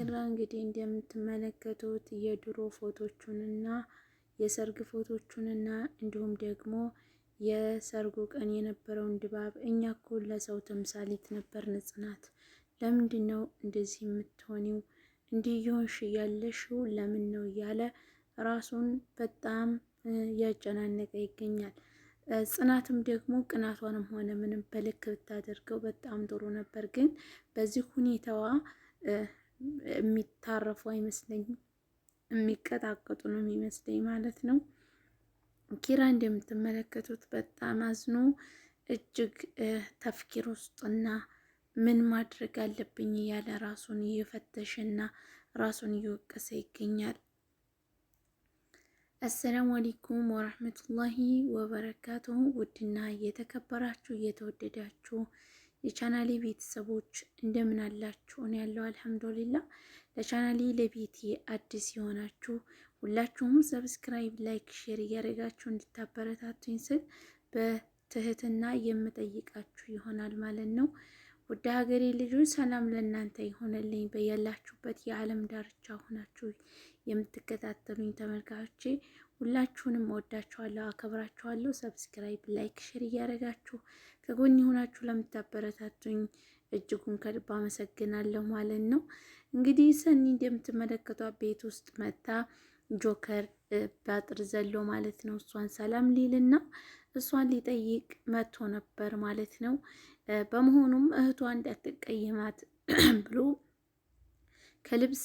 ኪራ እንግዲህ እንደምትመለከቱት የድሮ ፎቶቹንና የሰርግ ፎቶቹንና እንዲሁም ደግሞ የሰርጉ ቀን የነበረውን ድባብ እኛ እኮ ለሰው ተምሳሌት ነበርን ጽናት፣ ለምንድን ነው እንደዚህ የምትሆኒው? እንዲህ የሆንሽ ያለሽው ለምን ነው እያለ ራሱን በጣም ያጨናነቀ ይገኛል። ጽናትም ደግሞ ቅናቷንም ሆነ ምንም በልክ ብታደርገው በጣም ጥሩ ነበር፣ ግን በዚህ ሁኔታዋ የሚታረፉ አይመስለኝም፣ የሚቀጣቀጡ ነው የሚመስለኝ ማለት ነው። ኪራ እንደምትመለከቱት በጣም አዝኖ እጅግ ተፍኪር ውስጥና ምን ማድረግ አለብኝ እያለ ራሱን እየፈተሸና ራሱን እየወቀሰ ይገኛል። አሰላሙ አለይኩም ወራህመቱላሂ ወበረካቱሁ። ውድና እየተከበራችሁ እየተወደዳችሁ የቻናሌ ቤተሰቦች እንደምን አላችሁ? እኔ ያለው አልሐምዱሊላህ። ለቻናሌ ለቤቴ አዲስ የሆናችሁ ሁላችሁም ሰብስክራይብ፣ ላይክ፣ ሼር እያደረጋችሁ እንድታበረታቱኝ ስል በትህትና የምጠይቃችሁ ይሆናል ማለት ነው። ውድ ሀገሬ ልጆች ሰላም ለእናንተ ይሆንልኝ። በያላችሁበት የዓለም ዳርቻ ሆናችሁ የምትከታተሉኝ ተመልካቾቼ ሁላችሁንም ወዳችኋለሁ፣ አከብራችኋለሁ። ሰብስክራይብ፣ ላይክ፣ ሼር እያደረጋችሁ ከጎን ሆናችሁ ለምታበረታቱኝ እጅጉን ከልብ አመሰግናለሁ ማለት ነው። እንግዲህ ሰኒ እንደምትመለከቷት ቤት ውስጥ መታ ጆከር በአጥር ዘሎ ማለት ነው እሷን ሰላም ሊልና እሷን ሊጠይቅ መጥቶ ነበር ማለት ነው። በመሆኑም እህቷ እንዳትቀየማት ብሎ ከልብስ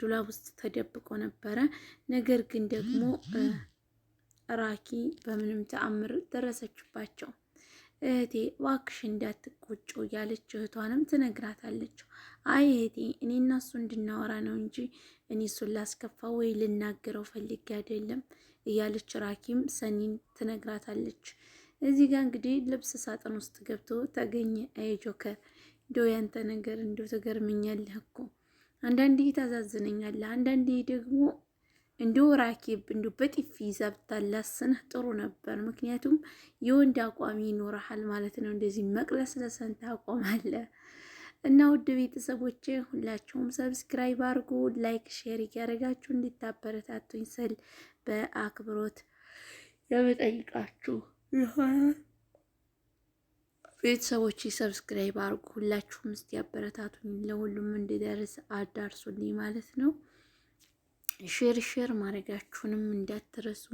ዱላብ ውስጥ ተደብቆ ነበረ። ነገር ግን ደግሞ ራኪ በምንም ተአምር ደረሰችባቸው። እህቴ እባክሽ እንዳትቆጩ እያለች እህቷንም ትነግራታለች። አይ እህቴ እኔ እና እሱ እንድናወራ ነው እንጂ እኔ እሱን ላስከፋ ወይ ልናገረው ፈልጌ አይደለም እያለች ራኪም ሰኒን ትነግራታለች። እዚህ ጋር እንግዲህ ልብስ ሳጥን ውስጥ ገብቶ ተገኘ። አይ ጆከር እንደው ያንተ ነገር እንደው ትገርመኛለህ እኮ አንዳንዴ ታዛዝነኛለህ፣ አንዳንዴ ደግሞ እንደው ራኪብ እንደው በጥፊ ይዛ ብታላስንህ ጥሩ ነበር። ምክንያቱም የወንድ አቋም ይኖርሃል ማለት ነው። እንደዚህ መቅለስለስን ታቆማለህ። እና ውድ ቤተሰቦቼ ሁላችሁም ሰብስክራይብ አድርጉ፣ ላይክ ሼር እያደረጋችሁ እንድታበረታቱኝ ስል በአክብሮት የምጠይቃችሁ ይሆናል። ቤተሰቦቼ ሰብስክራይብ አድርጉ፣ ሁላችሁም እስቲ አበረታቱኝ፣ ለሁሉም እንዲደርስ አዳርሱልኝ ማለት ነው። ሼር ማድረጋችሁንም እንዳትረሱ።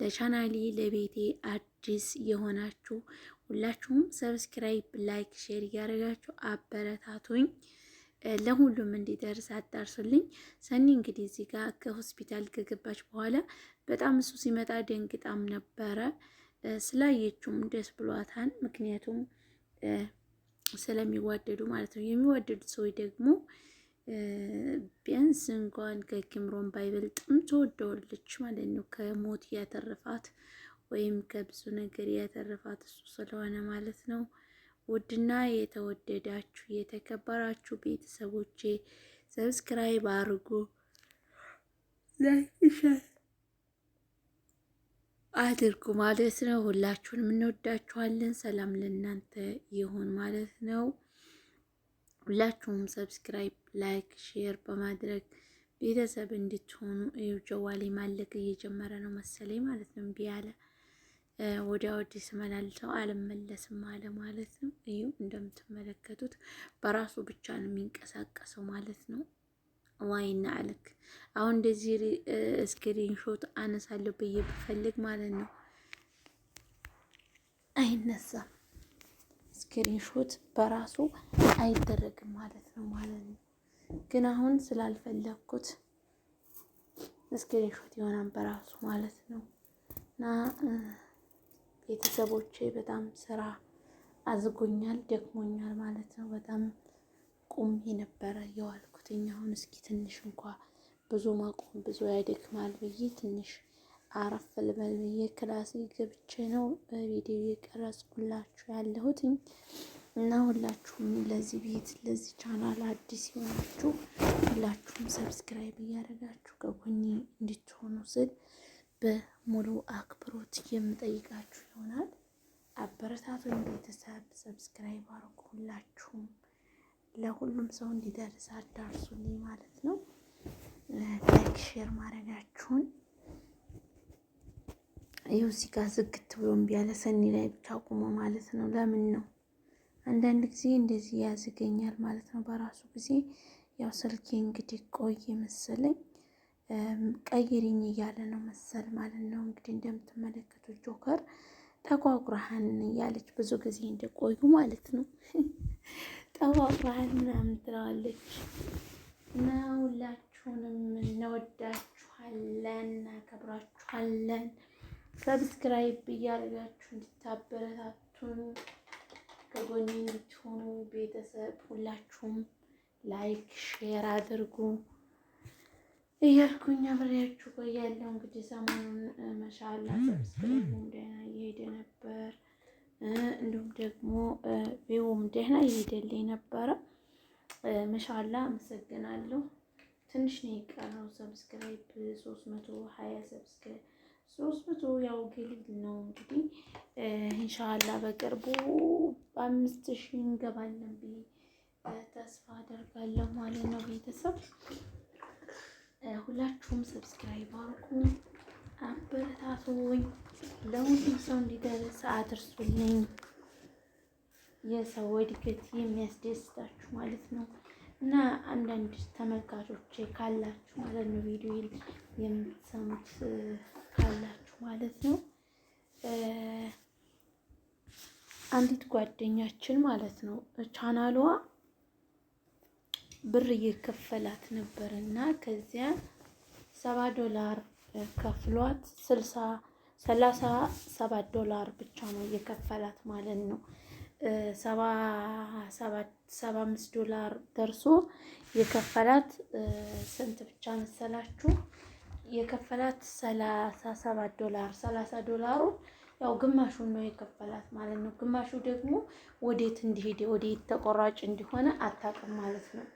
ለቻናሌ ለቤቴ አዲስ የሆናችሁ ሁላችሁም ሰብስክራይብ፣ ላይክ፣ ሼር እያደረጋችሁ አበረታቱኝ፣ ለሁሉም እንዲደርስ አዳርሱልኝ። ሰኒ እንግዲህ እዚህ ጋር ከሆስፒታል ከገባች በኋላ በጣም እሱ ሲመጣ ደንግጣም ነበረ። ስላየችውም ደስ ብሏታል። ምክንያቱም ስለሚዋደዱ ማለት ነው። የሚዋደዱ ሰዎች ደግሞ ቢያንስ እንኳን ከኪምሮን ባይበልጥም ትወደዋለች ማለት ነው። ከሞት ያተረፋት ወይም ከብዙ ነገር ያተረፋት እሱ ስለሆነ ማለት ነው። ውድና የተወደዳችሁ የተከበራችሁ ቤተሰቦቼ ሰብስክራይብ አድርጉ፣ ላይክ አድርጉ ማለት ነው። ሁላችሁንም እንወዳችኋለን። ሰላም ለእናንተ ይሁን ማለት ነው። ሁላችሁም ሰብስክራይብ፣ ላይክ፣ ሼር በማድረግ ቤተሰብ እንድትሆኑ። ጀዋሌ ማለቅ እየጀመረ ነው መሰለኝ ማለት ነው። እምቢ አለ። ወዲያ ወዲህ ስመላልሰው አልመለስም አለ ማለት ነው። እዩ እንደምትመለከቱት በራሱ ብቻ ነው የሚንቀሳቀሰው ማለት ነው። ዋይና አለክ አሁን እንደዚህ ስክሪን ሾት አነሳለሁ ብዬ ብፈልግ ማለት ነው አይነሳም። ስክሪንሾት በራሱ አይደረግም ማለት ነው ግን አሁን ስላልፈለኩት ስክሪንሾት ይሆናል በራሱ ማለት ነው። እና ቤተሰቦቼ በጣም ስራ አዝጎኛል፣ ደክሞኛል ማለት ነው። በጣም ቁሜ ነበረ የዋልኩትኝ። አሁን እስኪ ትንሽ እንኳ ብዙ ማቆም ብዙ ያደክማል ብዬ ትንሽ አረፍ ልበል ብዬ ክላሴ ገብቼ ነው ቪዲዮ የቀረጽኩላችሁ ያለሁትኝ። እና ሁላችሁም ለዚህ ቤት ለዚህ ቻናል አዲስ የሆናችሁ ሁላችሁም ሰብስክራይብ እያደረጋችሁ ከጎኔ እንድትሆኑ ስል በሙሉ አክብሮት የምጠይቃችሁ ይሆናል። አበረታቱን ቤተሰብ፣ ሰብስክራይብ አድርጉ። ሁላችሁም ለሁሉም ሰው እንዲደርስ አዳርሱልኝ ማለት ነው። ላይክ ሼር ማድረጋችሁን ይኸው እዚህ ጋር ዝግት ብሎ እምቢ ያለ ሰኒ ላይ ብቻ አቁሞ ማለት ነው። ለምን ነው አንዳንድ ጊዜ እንደዚህ ያዝገኛል ማለት ነው በራሱ ጊዜ። ያው ስልኬ እንግዲህ ቆየ መሰለኝ ቀይሪኝ እያለ ነው መሰል ማለት ነው። እንግዲህ እንደምትመለከቱት ጆከር ጠቋቁረሃን እያለች ብዙ ጊዜ እንደቆዩ ማለት ነው። ጠቋቁረሃን ምናምን ትለዋለች እና ሁላችሁንም እንወዳችኋለን፣ እናከብራችኋለን። ሰብስክራይብ እያደረጋችሁ እንድታበረታቱን ከጎኔ እንድትሆኑ ቤተሰብ ሁላችሁም ላይክ ሼር አድርጉ እያልኩኝ አብሬያችሁ ቆያለሁ። እንግዲህ ሰሞኑን ማሻአላ ሰብስክራይቡም ደህና እየሄደ ነበር፣ እንዲሁም ደግሞ ቪውም ደህና እየሄደልኝ ነበረ። ማሻአላ አመሰግናለሁ። ትንሽ ነው የቀረው ሰብስክራይብ 320 ሰብስክራይብ 300 ያው ግልል ነው እንግዲህ ኢንሻአላህ በቅርቡ 5000 እንገባለን ብዬ ተስፋ አደርጋለሁ ማለት ነው። ቤተሰብ ሁላችሁም ሰብስክራይብ አድርጉ፣ አበረታቱኝ፣ ለሁሉም ሰው እንዲደርስ አድርሱልኝ። የሰው እድገት የሚያስደስታችሁ ማለት ነው እና አንዳንድ ተመልካቾች ካላችሁ ማለት ነው ቪዲዮ የምትሰሙት ካላችሁ ማለት ነው አንዲት ጓደኛችን ማለት ነው ቻናሏ ብር እየከፈላት ነበር እና ከዚያ $70 ከፍሏት $37 ብቻ ነው እየከፈላት ማለት ነው። $75 ደርሶ የከፈላት ስንት ብቻ መሰላችሁ? የከፈላት $37 $30 ያው ግማሹን ነው የከፈላት ማለት ነው። ግማሹ ደግሞ ወዴት እንዲሄድ ወዴት ተቆራጭ እንዲሆነ አታውቅም ማለት ነው።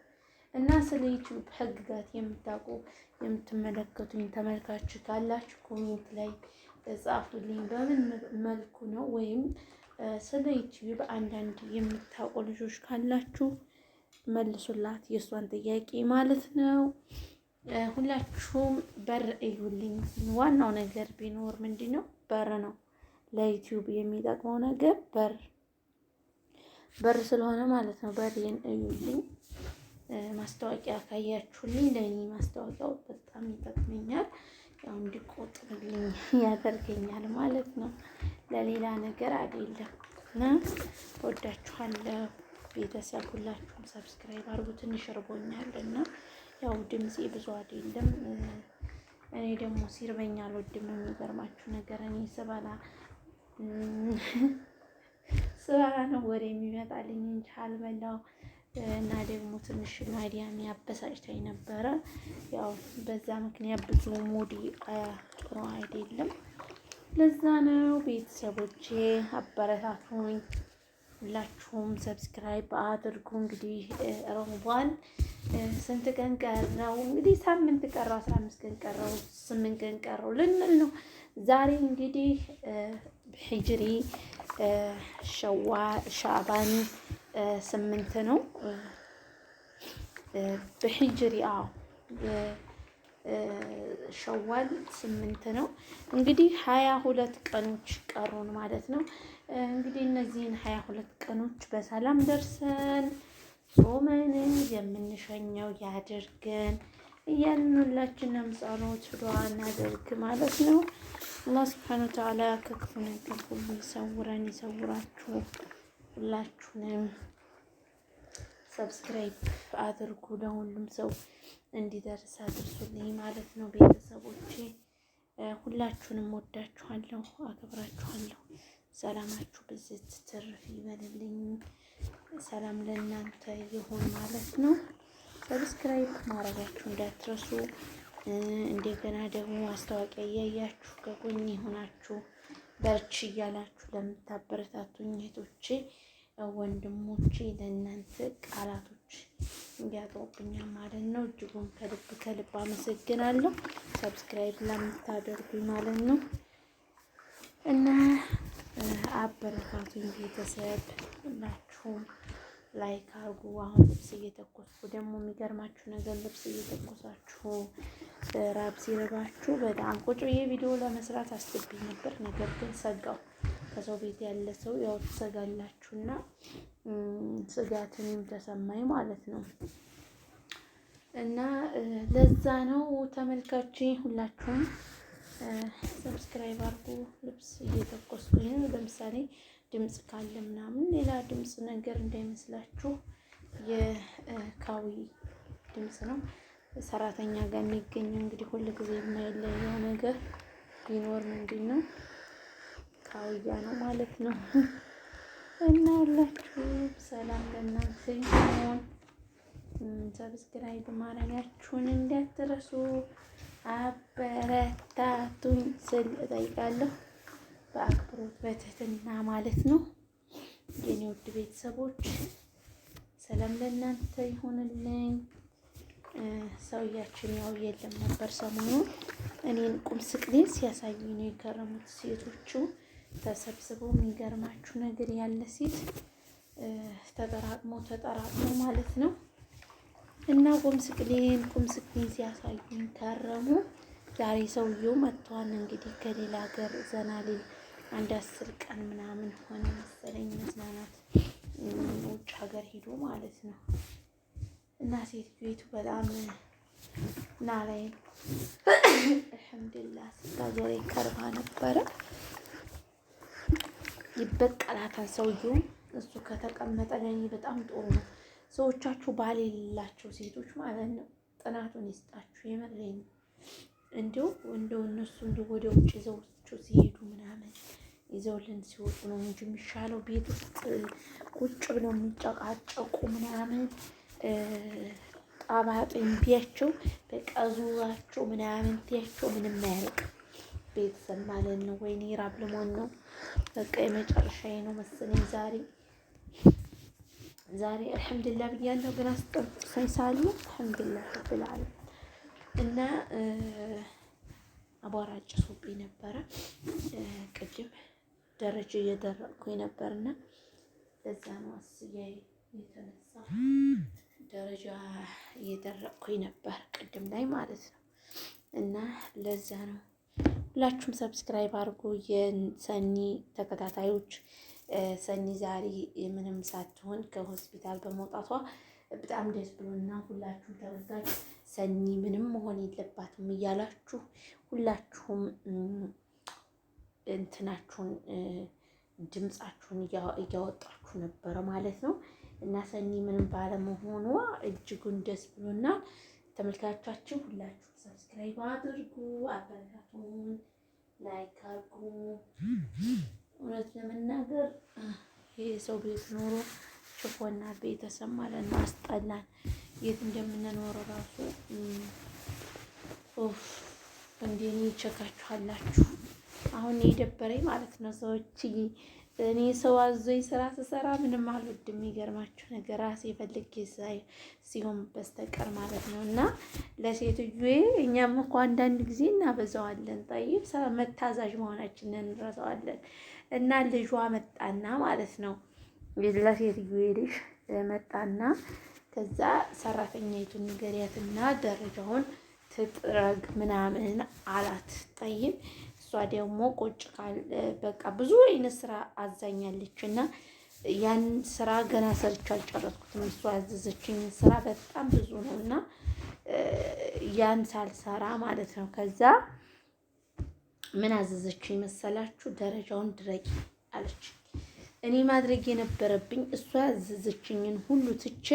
እና ስለ ዩቲዩብ ህግጋት የምታውቁ የምትመለከቱኝ ተመልካች ካላችሁ ኮሜንት ላይ ጻፉልኝ። በምን መልኩ ነው ወይም ስለ ዩቲዩብ አንዳንድ የምታውቁ ልጆች ካላችሁ መልሱላት፣ የእሷን ጥያቄ ማለት ነው። ሁላችሁም በር እዩልኝ። ዋናው ነገር ቢኖር ምንድነው በር ነው። ለዩቲዩብ የሚጠቅመው ነገር በር ስለሆነ ማለት ነው። በሬን እዩልኝ። ማስታወቂያ ካያችሁልኝ ለእኔ ማስታወቂያው በጣም ይጠቅመኛል፣ ያው እንዲቆጥርልኝ ያደርገኛል ማለት ነው። ለሌላ ነገር አይደለም። እና ወዳችኋለሁ ቤተሰብ ሁላችሁም ሰብስክራይብ አድርጉ። ትንሽ እርቦኛል እና ያው ድምፄ ብዙ አይደለም። እኔ ደግሞ ሲርበኛ አልወድም። የሚገርማችሁ ነገር እኔ ስበላ ነው ወሬ የሚመጣልኝ እንጂ አልበላው እና ደግሞ ትንሽ ማዲያም ያበሳጭታኝ ነበረ። ያው በዛ ምክንያት ብዙ ሙዲ ጥሩ አይደለም። ለዛ ነው ቤተሰቦቼ አበረታቱኝ። ሁላችሁም ሰብስክራይብ አድርጉ። እንግዲህ ረመዳን ስንት ቀን ቀረው? እንግዲህ ሳምንት ቀረው፣ 15 ቀን ቀረው፣ 8 ቀን ቀረው ልንል ነው። ዛሬ እንግዲህ ሂጅሪ ሻዕባን 8 ነው። በሂጅሪ ሸዋል 8 ነው። እንግዲህ 22 ቀኖች ቀሩን ማለት ነው። እንግዲህ እነዚህን 22 ቀኖች በሰላም ደርሰን ጾመንን የምንሸኘው ያድርገን እያልን ሁላችንም ጸሎት ዱዓ እናደርግ ማለት ነው። አላህ ሱብሓነሁ ወተዓላ ከክፉ ነገር ሁሉ ይሰውረን፣ ይሰውራችሁ። ሁላችሁንም ሰብስክራይብ አድርጉ፣ ለሁሉም ሰው እንዲደርስ አድርሱልኝ ማለት ነው። ቤተሰቦቼ ሁላችሁንም ወዳችኋለሁ፣ አከብራችኋለሁ። ሰላማችሁ ብዝት ትርፍ ይበልልኝ። ሰላም ለእናንተ ይሁን ማለት ነው። ሰብስክራይብ ማድረጋችሁ እንዳትረሱ። እንደገና ደግሞ ማስታወቂያ እያያችሁ ከጎን ሆናችሁ በርቺ እያላችሁ ለምታበረታቱኝ እህቶቼ ወንድሞቼ ለእናንተ ቃላቶች እንዲያጥሩብኛል ማለት ነው። እጅጉን ከልብ አመሰግናለሁ ሰብስክራይብ ለምታደርጉኝ ማለት ነው። እና አበረታቱኝ ቤተሰብ ሁላችሁም ላይክ አርጉ። አሁን ልብስ እየተኮስኩ ደግሞ የሚገርማችሁ ነገር ልብስ እየተኮሳችሁ ራብ ሲርባችሁ በጣም ቁጭ ብዬ ቪዲዮ ለመስራት አስቤ ነበር። ነገር ግን ሰጋው። ከሰው ቤት ያለ ሰው ያው ትሰጋላችሁና ስጋትንም ተሰማኝ ማለት ነው። እና ለዛ ነው ተመልካች ሁላችሁም ሰብስክራይብ አርጉ። ልብስ እየተኮስኩኝ ነው። ለምሳሌ ድምጽ ካለ ምናምን ሌላ ድምጽ ነገር እንዳይመስላችሁ የካዊ ድምጽ ነው። ሰራተኛ ጋር የሚገኝ እንግዲህ ሁሉ ጊዜ የማይለየው ነገር ቢኖር ምንድን ነው ካውያ ነው ማለት ነው። እና ሁላችሁ ሰላም ለእናንተ ይሁን። ሰብስክራይብ ማድረጋችሁን እንዳትረሱ፣ አበረታቱኝ ስል እጠይቃለሁ በአክብሮት በትህትና ማለት ነው። የኔ ውድ ቤተሰቦች ሰላም ለእናንተ ይሁንልኝ። ሰውያችን ያው የለም ነበር ሰሞኑን እኔን ቁም ስቅሌን ሲያሳዩኝ ነው የከረሙት ሴቶቹ ተሰብስበው። የሚገርማችሁ ነገር ያለ ሴት ተጠራቅሞ ማለት ነው። እና ቁም ስቅሌን ሲያሳዩኝ ከረሙ። ዛሬ ሰውየው መጥቷል እንግዲህ ከሌላ ሀገር ዘና ሊል አንድ 10 ቀን ምናምን ሆነ መሰለኝ መዝናናት ውጭ ሀገር ሄዶ ማለት ነው። እና ሴትዮቱ በጣም ናላይ አልሐምዱሊላህ ስታገሬ ከርማ ነበረ። ይበቀላታል ሰውየው። እሱ ከተቀመጠ ለኔ በጣም ጥሩ ነው። ሰዎቻችሁ ባል የሌላቸው ሴቶች ማለት ነው ጥናቱን ይስጣችሁ። የመረኝ እንደው እነሱ እንደው ወደ ውጭ ይዘውቸው ሲሄዱ ምናምን ይዘውልን ሲወጡ ነው እንጂ የሚሻለው ቤት ውስጥ ቁጭ ብለው የሚጨቃጨቁ ምናምን ጣባጥኝ ቢያቸው በቃ ዙራቸው ምናምን ቢያቸው ምንም አያልቅ ቤተሰብ ማለት ነው። ወይኔ ራብ ልሞን ነው በቃ የመጨረሻዬ ነው መሰለኝ ዛሬ አልሐምዱሊላህ ብያለሁ። ግን አስጠብቁኝ ሳሉ አልሐምዱሊላህ ረብል ዓለሚን እና አቧራ ጭሶብኝ ነበረ ቅድም ደረጃ እየደረቅኩኝ ነበርና ለዛ ነው አስያይ የተነሳ ደረጃ እየደረቅኩኝ ነበር ቅድም ላይ ማለት ነው። እና ለዛ ነው ሁላችሁም ሰብስክራይብ አድርጉ። የሰኒ ተከታታዮች ሰኒ ዛሬ ምንም ሳትሆን ከሆስፒታል በመውጣቷ በጣም ደስ ብሎና ሁላችሁም ተረጋጅ ሰኒ ምንም መሆን የለባትም እያላችሁ ሁላችሁም እንትናችሁን ድምጻችሁን እያወጣችሁ ነበረ ማለት ነው። እና ሰኒ ምንም ባለመሆኗ እጅጉን ደስ ብሎና ተመልካቾቻችን ሁላችሁ ሰብስክራይብ አድርጉ፣ አበረታቱን፣ ላይክ አድርጉ። እውነት ለመናገር ይሄ ሰው ቤት ኖሮ ችፎና ቤተሰብ ማለት ነው አስጠላን። የት እንደምንኖረው ራሱ እንደኔ ይቸካችኋላችሁ። አሁን የደበረኝ ማለት ነው ሰዎች እኔ ሰው አዞኝ ስራ ስሰራ ምንም አልወድም። የሚገርማችሁ ነገር ራሴ ፈልጌ ሲሆን በስተቀር ማለት ነው። እና ለሴትዮዬ እኛም እኮ አንዳንድ ጊዜ እናበዛዋለን። ጠይብ መታዛዥ መሆናችንን እንረሳዋለን። እና ልጇ መጣና ማለት ነው ለሴትዮዬ ልጅ መጣና ከዛ ሰራተኛይቱን ንገሪያትና ደረጃውን ትጥረግ ምናምን አላት። ጠይብ እሷ ደግሞ ቁጭ ካል በቃ ብዙ አይነት ስራ አዛኛለች እና ያን ስራ ገና ሰርቼ አልጨረስኩትም። እሷ ያዘዘችኝ ስራ በጣም ብዙ ነው እና ያን ሳልሰራ ማለት ነው። ከዛ ምን አዘዘችኝ መሰላችሁ? ደረጃውን ድረቂ አለች። እኔ ማድረግ የነበረብኝ እሷ ያዘዘችኝን ሁሉ ትቼ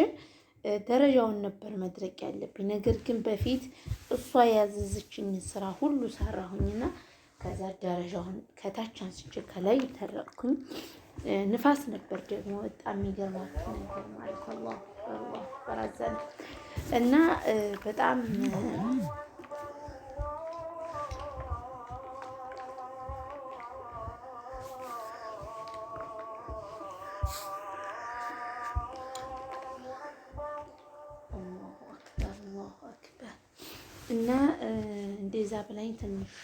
ደረጃውን ነበር መድረቅ ያለብኝ። ነገር ግን በፊት እሷ ያዘዘችኝ ስራ ሁሉ ሰራሁኝና ከዛ ደረጃውን ከታች አንስቼ ከላይ ተረቅኩኝ። ንፋስ ነበር ደግሞ በጣም የሚገርማችሁ ነገር ማለት ነው። አላህ በራዘን እና በጣም እና እንደዛ ብላኝ ትንሽ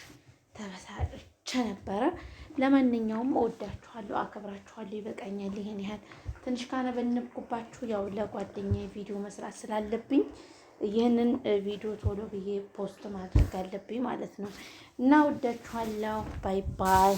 ተበሳጨች ነበረ። ለማንኛውም እወዳችኋለሁ፣ አከብራችኋለሁ። ይበቃኛል። ይሄን ያህል ትንሽ ካነበንብኩባችሁ ያው ለጓደኛዬ ቪዲዮ መስራት ስላለብኝ ይህንን ቪዲዮ ቶሎ ብዬ ፖስት ማድረግ አለብኝ ማለት ነው። እና እወዳችኋለሁ። ባይ ባይ።